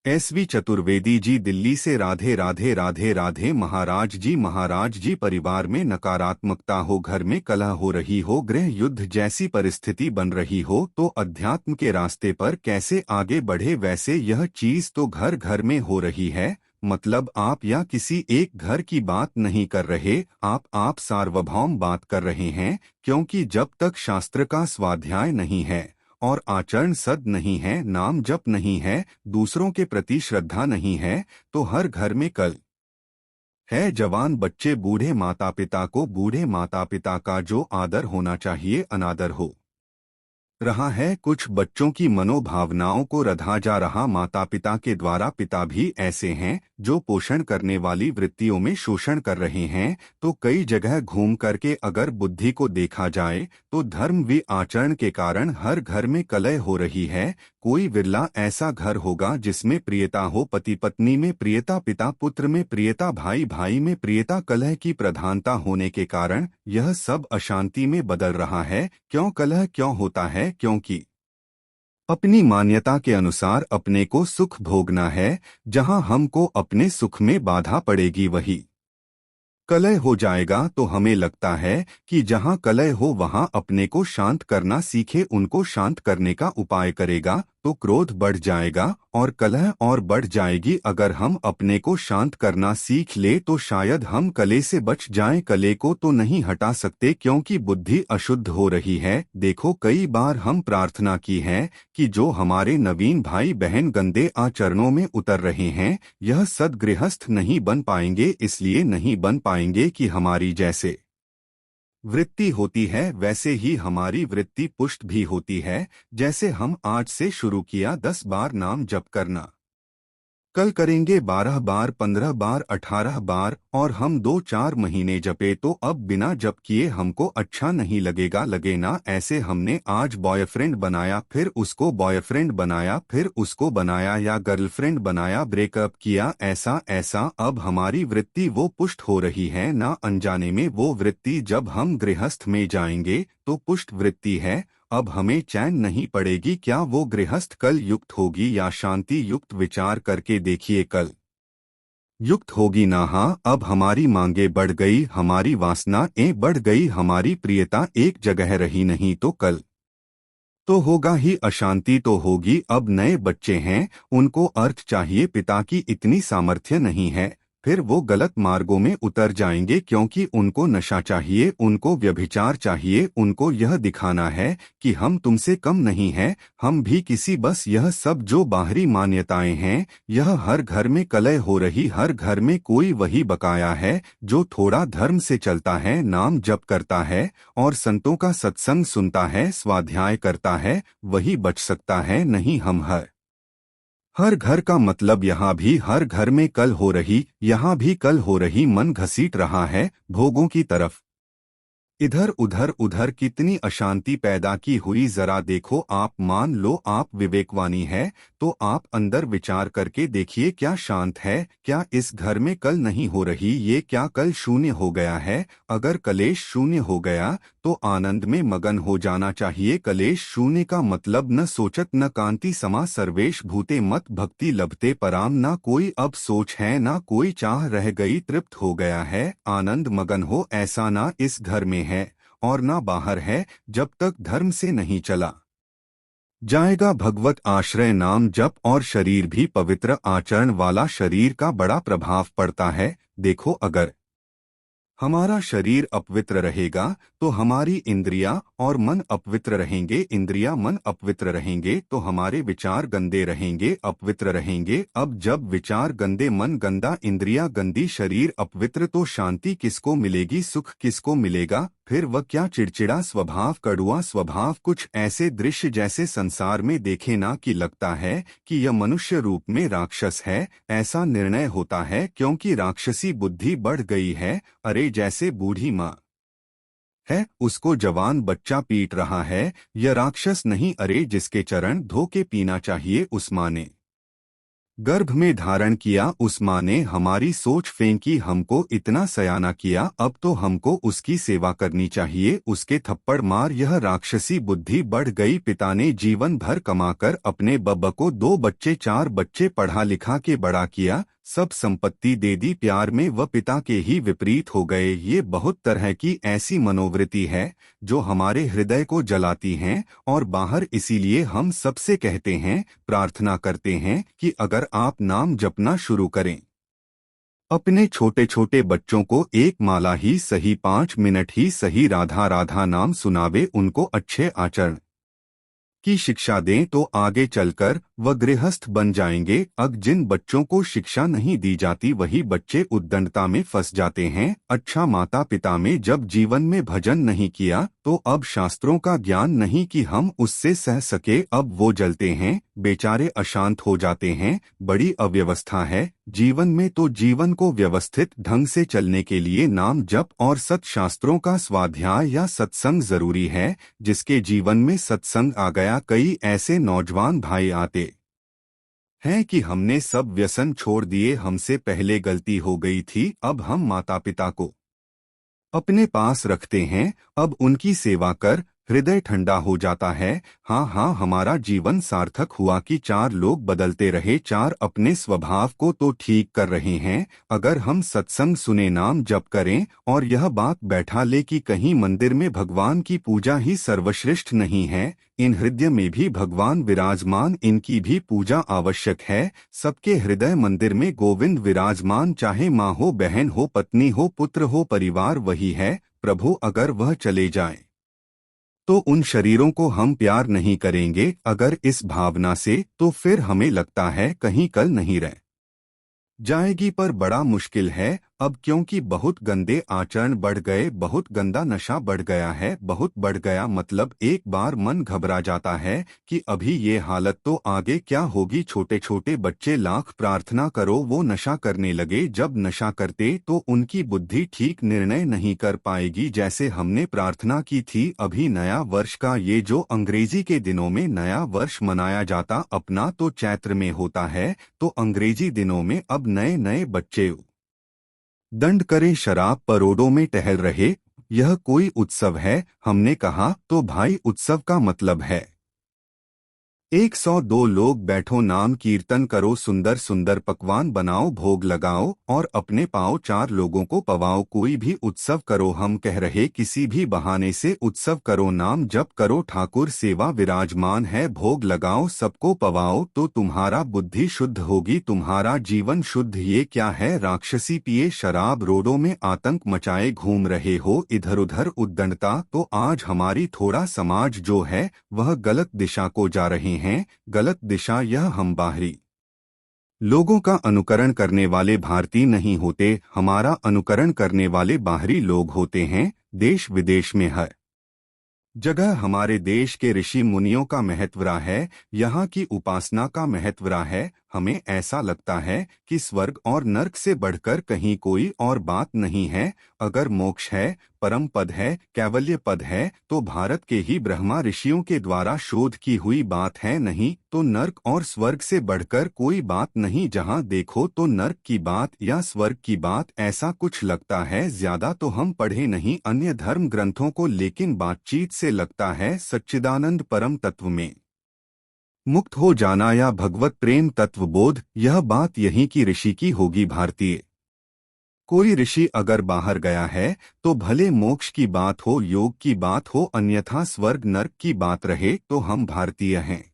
SV Chaturvedi ji, Delhi से। राधे राधे राधे राधे। महाराज जी, परिवार में नकारात्मकता हो, घर में कलह हो रही हो, गृह युद्ध जैसी परिस्थिति बन रही हो, तो अध्यात्म के रास्ते पर कैसे आगे बढ़े। वैसे यह चीज तो घर घर में हो रही है। मतलब आप या किसी एक घर की बात नहीं कर रहे, आप सार्वभौम बात कर रहे हैं। क्योंकि जब तक शास्त्र का स्वाध्याय नहीं है और आचरण सद नहीं है, नाम जप नहीं है, दूसरों के प्रति श्रद्धा नहीं है, तो हर घर में कल है। जवान बच्चे बूढ़े माता पिता को, बूढ़े माता पिता का जो आदर होना चाहिए अनादर हो रहा है। कुछ बच्चों की मनोभावनाओं को रधा जा रहा माता पिता के द्वारा। पिता भी ऐसे हैं जो पोषण करने वाली वृत्तियों में शोषण कर रहे हैं। तो कई जगह घूम करके अगर बुद्धि को देखा जाए तो धर्म व आचरण के कारण हर घर में कलह हो रही है। कोई विरला ऐसा घर होगा जिसमें प्रियता हो, पति पत्नी में प्रियता, पिता पुत्र में प्रियता, भाई भाई में प्रियता। कलह की प्रधानता होने के कारण यह सब अशांति में बदल रहा है। क्यों कलह क्यों होता है? क्योंकि अपनी मान्यता के अनुसार अपने को सुख भोगना है। जहां हमको अपने सुख में बाधा पड़ेगी वही कलह हो जाएगा। तो हमें लगता है कि जहां कलह हो वहां अपने को शांत करना सीखे, उनको शांत करने का उपाय करेगा तो क्रोध बढ़ जाएगा और कलह और बढ़ जाएगी। अगर हम अपने को शांत करना सीख ले तो शायद हम कलह से बच जाएं। कलह को तो नहीं हटा सकते क्योंकि बुद्धि अशुद्ध हो रही है। देखो, कई बार हम प्रार्थना की है कि जो हमारे नवीन भाई बहन गंदे आचरणों में उतर रहे हैं, यह सद्गृहस्थ नहीं बन पाएंगे। इसलिए नहीं बन पाएंगे कि हमारी जैसे वृत्ति होती है वैसे ही हमारी वृत्ति पुष्ट भी होती है। जैसे हम आज से शुरू किया 10 बार नाम जप करना, कल करेंगे 12 बार, 15 बार, 18 बार, और हम 2-4 महीने जपे तो अब बिना जप किए हमको अच्छा नहीं लगेगा। लगे ना? ऐसे हमने आज बॉयफ्रेंड बनाया, फिर उसको बॉयफ्रेंड बनाया, फिर उसको बनाया या गर्लफ्रेंड बनाया, ब्रेकअप किया, ऐसा ऐसा अब हमारी वृत्ति वो पुष्ट हो रही है ना अनजाने में। वो वृत्ति जब हम गृहस्थ में जाएंगे तो पुष्ट वृत्ति है। अब हमें चैन नहीं पड़ेगी। क्या वो गृहस्थ कल युक्त होगी या शांति युक्त? विचार करके देखिए, कल युक्त होगी ना। हाँ, अब हमारी मांगे बढ़ गई, हमारी वासनाएं बढ़ गई, हमारी प्रियता एक जगह रही नहीं तो कल तो होगा ही अशांति तो होगी। अब नए बच्चे हैं, उनको अर्थ चाहिए, पिता की इतनी सामर्थ्य नहीं है। फिर वो गलत मार्गों में उतर जाएंगे क्योंकि उनको नशा चाहिए, उनको व्यभिचार चाहिए, उनको यह दिखाना है कि हम तुमसे कम नहीं हैं, हम भी किसी। बस यह सब जो बाहरी मान्यताएं हैं, यह हर घर में कलह हो रही। हर घर में कोई वही बकाया है जो थोड़ा धर्म से चलता है, नाम जप करता है और संतों का सत्संग सुनता है, स्वाध्याय करता है, वही बच सकता है। नहीं हम हर घर का मतलब यहाँ भी हर घर में कल हो रही, यहाँ भी कल हो रही। मन घसीट रहा है भोगों की तरफ, इधर उधर उधर। कितनी अशांति पैदा की हुई जरा देखो आप। मान लो आप विवेकवानी है तो आप अंदर विचार करके देखिए, क्या शांत है? क्या इस घर में कल नहीं हो रही? ये क्या कल शून्य हो गया है? अगर कलेश शून्य हो गया तो आनंद में मगन हो जाना चाहिए। कलेश शून्य का मतलब न सोचत न कांति समा सर्वेश भूते मत भक्ति लभते पराम। ना कोई अब सोच है, ना कोई चाह रह गई, तृप्त हो गया है, आनंद मगन हो। ऐसा ना इस घर में है और ना बाहर है। जब तक धर्म से नहीं चला जाएगा भगवत आश्रय, नाम जप और शरीर भी पवित्र आचरण वाला, शरीर का बड़ा प्रभाव पड़ता है। देखो, अगर हमारा शरीर अपवित्र रहेगा तो हमारी इंद्रियां और मन अपवित्र रहेंगे, इंद्रियां मन अपवित्र रहेंगे तो हमारे विचार गंदे रहेंगे, अपवित्र रहेंगे। अब जब विचार गंदे, मन गंदा, इंद्रियां गंदी, शरीर अपवित्र, तो शांति किसको मिलेगी? सुख किसको मिलेगा? फिर वह क्या चिड़चिड़ा स्वभाव, कड़ुआ स्वभाव। कुछ ऐसे दृश्य जैसे संसार में देखे ना कि लगता है कि यह मनुष्य रूप में राक्षस है। ऐसा निर्णय होता है क्योंकि राक्षसी बुद्धि बढ़ गई है। अरे जैसे बूढ़ी माँ है, उसको जवान बच्चा पीट रहा है, यह राक्षस नहीं। अरे जिसके चरण धो के पीना चाहिए उस माँ ने गर्भ में धारण किया, उस माँ ने हमारी सोच फेंकी, हमको इतना सयाना किया, अब तो हमको उसकी सेवा करनी चाहिए। उसके थप्पड़ मार, यह राक्षसी बुद्धि बढ़ गई। पिता ने जीवन भर कमाकर अपने बब्बा को 2 बच्चे 4 बच्चे पढ़ा लिखा के बड़ा किया, सब संपत्ति दे दी, प्यार में वह पिता के ही विपरीत हो गए। ये बहुत तरह की ऐसी मनोवृत्ति है जो हमारे हृदय को जलाती हैं और बाहर। इसीलिए हम सबसे कहते हैं, प्रार्थना करते हैं कि अगर आप नाम जपना शुरू करें, अपने छोटे छोटे बच्चों को एक माला ही सही, 5 मिनट ही सही, राधा राधा नाम सुनावे, उनको अच्छे आचरण की शिक्षा दें तो आगे चलकर वह गृहस्थ बन जाएंगे। अब जिन बच्चों को शिक्षा नहीं दी जाती वही बच्चे उद्दंडता में फंस जाते हैं। अच्छा, माता पिता में जब जीवन में भजन नहीं किया तो अब शास्त्रों का ज्ञान नहीं कि हम उससे सह सके, अब वो जलते हैं, बेचारे अशांत हो जाते हैं। बड़ी अव्यवस्था है जीवन में, तो जीवन को व्यवस्थित ढंग से चलने के लिए नाम जप और सत शास्त्रों का स्वाध्याय या सत्संग जरूरी है। जिसके जीवन में सत्संग आ गया, कई ऐसे नौजवान भाई आते हैं कि हमने सब व्यसन छोड़ दिए, हमसे पहले गलती हो गई थी, अब हम माता पिता को अपने पास रखते हैं, अब उनकी सेवा कर, हृदय ठंडा हो जाता है। हाँ हाँ, हमारा जीवन सार्थक हुआ कि 4 लोग बदलते रहे, 4 अपने स्वभाव को तो ठीक कर रहे हैं। अगर हम सत्संग सुने, नाम जप करें और यह बात बैठा ले कि कहीं मंदिर में भगवान की पूजा ही सर्वश्रेष्ठ नहीं है, इन हृदय में भी भगवान विराजमान, इनकी भी पूजा आवश्यक है। सबके हृदय मंदिर में गोविंद विराजमान, चाहे माँ हो, बहन हो, पत्नी हो, पुत्र हो, परिवार वही है। प्रभु अगर वह चले जाएं तो उन शरीरों को हम प्यार नहीं करेंगे। अगर इस भावना से, तो फिर हमें लगता है कहीं कल नहीं रह जाएगी, पर बड़ा मुश्किल है अब, क्योंकि बहुत गंदे आचरण बढ़ गए, बहुत गंदा नशा बढ़ गया है। बहुत बढ़ गया मतलब एक बार मन घबरा जाता है कि अभी ये हालत तो आगे क्या होगी। छोटे छोटे बच्चे, लाख प्रार्थना करो वो नशा करने लगे। जब नशा करते तो उनकी बुद्धि ठीक निर्णय नहीं कर पाएगी, जैसे हमने प्रार्थना की थी। अभी नया वर्ष का ये जो अंग्रेजी के दिनों में नया वर्ष मनाया जाता, अपना तो चैत्र में होता है, तो अंग्रेजी दिनों में अब नए नए बच्चे दंड करे, शराब परोड़ों में टहल रहे, यह कोई उत्सव है? हमने कहा, तो भाई उत्सव का मतलब है 102 लोग बैठो, नाम कीर्तन करो, सुंदर सुंदर पकवान बनाओ, भोग लगाओ और अपने पाओ, 4 लोगों को पवाओ। कोई भी उत्सव करो, हम कह रहे किसी भी बहाने से उत्सव करो, नाम जप करो, ठाकुर सेवा विराजमान है, भोग लगाओ, सबको पवाओ, तो तुम्हारा बुद्धि शुद्ध होगी, तुम्हारा जीवन शुद्ध। ये क्या है? राक्षसी पिए शराब, रोडों में आतंक मचाए घूम रहे हो, इधर उधर उद्दंडता। तो आज हमारी थोड़ा समाज जो है वह गलत दिशा को जा रहे हैं। गलत दिशा यह, हम बाहरी लोगों का अनुकरण करने वाले भारतीय नहीं होते, हमारा अनुकरण करने वाले बाहरी लोग होते हैं। देश विदेश में हर जगह हमारे देश के ऋषि मुनियों का महत्व रहा है, यहाँ की उपासना का महत्व रहा है। हमें ऐसा लगता है कि स्वर्ग और नर्क से बढ़कर कहीं कोई और बात नहीं है। अगर मोक्ष है, परम पद है, कैवल्य पद है, तो भारत के ही ब्रह्मा ऋषियों के द्वारा शोध की हुई बात है। नहीं तो नर्क और स्वर्ग से बढ़कर कोई बात नहीं। जहाँ देखो तो नर्क की बात या स्वर्ग की बात, ऐसा कुछ लगता है। ज्यादा तो हम पढ़े नहीं अन्य धर्म ग्रंथों को, लेकिन बातचीत से लगता है सच्चिदानंद परम तत्व में मुक्त हो जाना या भगवत प्रेम तत्वबोध, यह बात यहीं की ऋषि की होगी। भारतीय कोई ऋषि अगर बाहर गया है तो भले मोक्ष की बात हो, योग की बात हो, अन्यथा स्वर्ग नर्क की बात रहे, तो हम भारतीय हैं।